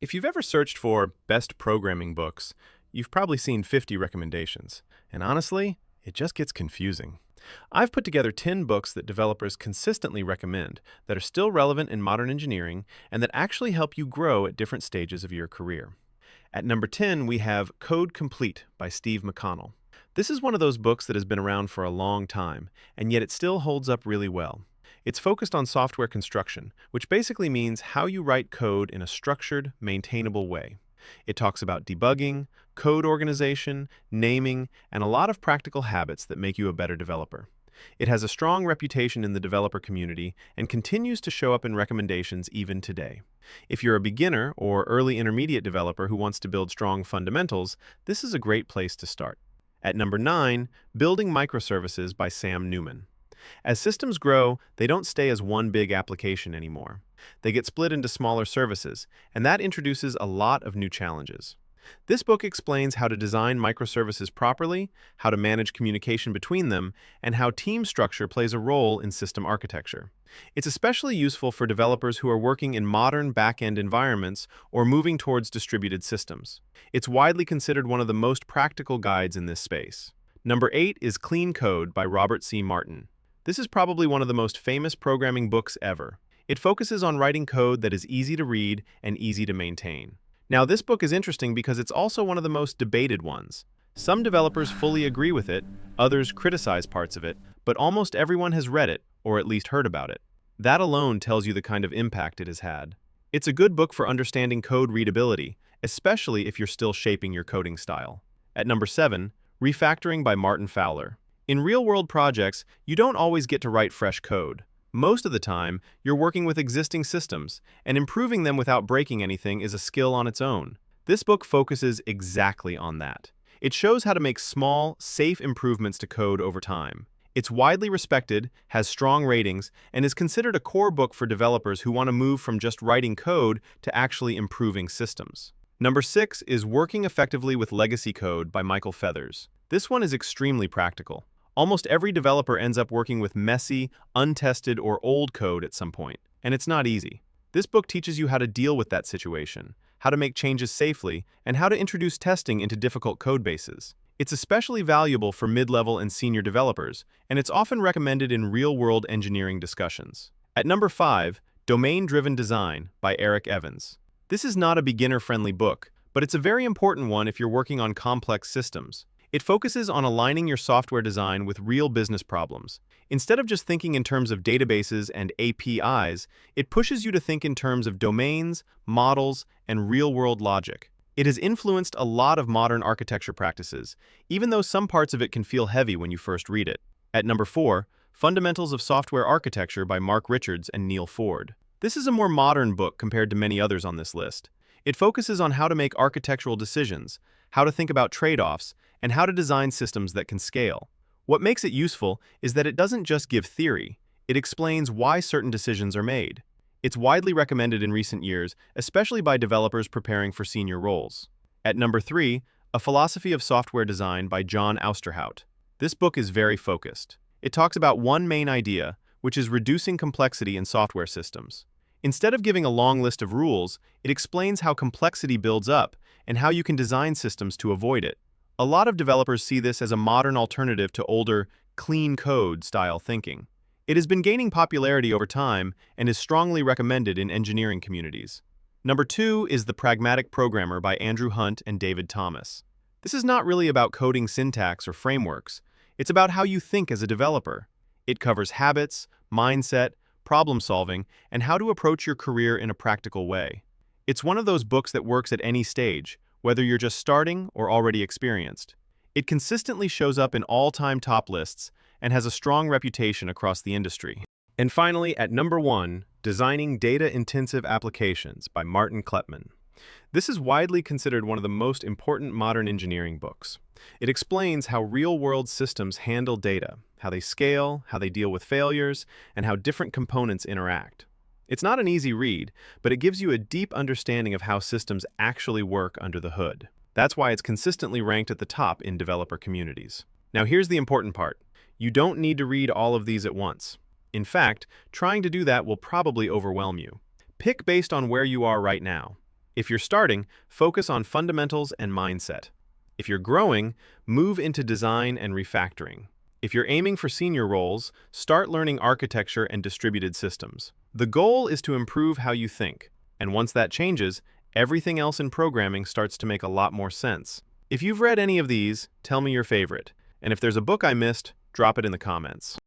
If you've ever searched for best programming books, you've probably seen 50 recommendations. And honestly, it just gets confusing. I've put together 10 books that developers consistently recommend that are still relevant in modern engineering and that actually help you grow at different stages of your career. At number 10, we have Code Complete by Steve McConnell. This is one of those books that has been around for a long time, and yet it still holds up really well. It's focused on software construction, which basically means how you write code in a structured, maintainable way. It talks about debugging, code organization, naming, and a lot of practical habits that make you a better developer. It has a strong reputation in the developer community and continues to show up in recommendations even today. If you're a beginner or early intermediate developer who wants to build strong fundamentals, this is a great place to start. At number 9, Building Microservices by Sam Newman. As systems grow, they don't stay as one big application anymore. They get split into smaller services, and that introduces a lot of new challenges. This book explains how to design microservices properly, how to manage communication between them, and how team structure plays a role in system architecture. It's especially useful for developers who are working in modern back-end environments or moving towards distributed systems. It's widely considered one of the most practical guides in this space. Number 8 is Clean Code by Robert C. Martin. This is probably one of the most famous programming books ever. It focuses on writing code that is easy to read and easy to maintain. Now, this book is interesting because it's also one of the most debated ones. Some developers fully agree with it, others criticize parts of it, but almost everyone has read it, or at least heard about it. That alone tells you the kind of impact it has had. It's a good book for understanding code readability, especially if you're still shaping your coding style. At number 7, Refactoring by Martin Fowler. In real-world projects, you don't always get to write fresh code. Most of the time, you're working with existing systems, and improving them without breaking anything is a skill on its own. This book focuses exactly on that. It shows how to make small, safe improvements to code over time. It's widely respected, has strong ratings, and is considered a core book for developers who want to move from just writing code to actually improving systems. Number 6 is Working Effectively with Legacy Code by Michael Feathers. This one is extremely practical. Almost every developer ends up working with messy, untested, or old code at some point, and it's not easy. This book teaches you how to deal with that situation, how to make changes safely, and how to introduce testing into difficult code bases. It's especially valuable for mid-level and senior developers, and it's often recommended in real-world engineering discussions. At number 5, Domain-Driven Design by Eric Evans. This is not a beginner-friendly book, but it's a very important one if you're working on complex systems. It focuses on aligning your software design with real business problems. Instead of just thinking in terms of databases and APIs, it pushes you to think in terms of domains, models, and real-world logic. It has influenced a lot of modern architecture practices, even though some parts of it can feel heavy when you first read it. At number 4, Fundamentals of Software Architecture by Mark Richards and Neil Ford. This is a more modern book compared to many others on this list. It focuses on how to make architectural decisions, how to think about trade-offs, and how to design systems that can scale. What makes it useful is that it doesn't just give theory, it explains why certain decisions are made. It's widely recommended in recent years, especially by developers preparing for senior roles. At number 3, A Philosophy of Software Design by John Ousterhout. This book is very focused. It talks about one main idea, which is reducing complexity in software systems. Instead of giving a long list of rules, it explains how complexity builds up and how you can design systems to avoid it. A lot of developers see this as a modern alternative to older, clean code style thinking. It has been gaining popularity over time and is strongly recommended in engineering communities. Number 2 is The Pragmatic Programmer by Andrew Hunt and David Thomas. This is not really about coding syntax or frameworks. It's about how you think as a developer. It covers habits, mindset, problem solving, and how to approach your career in a practical way. It's one of those books that works at any stage, whether you're just starting or already experienced. It consistently shows up in all-time top lists and has a strong reputation across the industry. And finally, at number 1, Designing Data-Intensive Applications by Martin Kleppmann. This is widely considered one of the most important modern engineering books. It explains how real-world systems handle data, how they scale, how they deal with failures, and how different components interact. It's not an easy read, but it gives you a deep understanding of how systems actually work under the hood. That's why it's consistently ranked at the top in developer communities. Now here's the important part. You don't need to read all of these at once. In fact, trying to do that will probably overwhelm you. Pick based on where you are right now. If you're starting, focus on fundamentals and mindset. If you're growing, move into design and refactoring. If you're aiming for senior roles, start learning architecture and distributed systems. The goal is to improve how you think, and once that changes, everything else in programming starts to make a lot more sense. If you've read any of these, tell me your favorite. And if there's a book I missed, drop it in the comments.